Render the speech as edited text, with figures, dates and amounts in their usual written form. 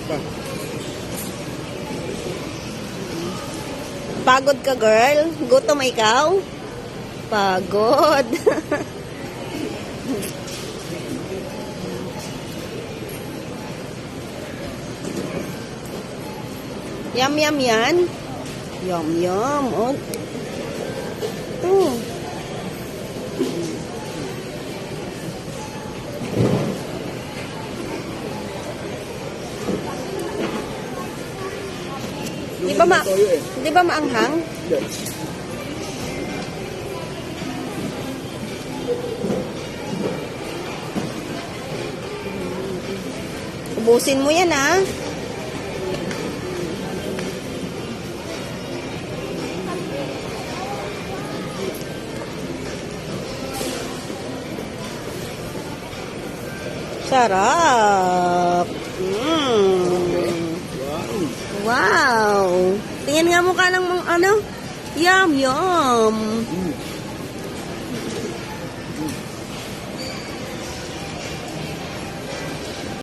pa. Pagod ka, girl? Gutom ikaw? Pagod. Yum, yum, yan. Yum, yum. Oh. Ito. Di ba maanghang? Yes. Ubusin mo yan, ha? Sarap. Wow. Tingnan nga mukha ng ano? Yum, yum.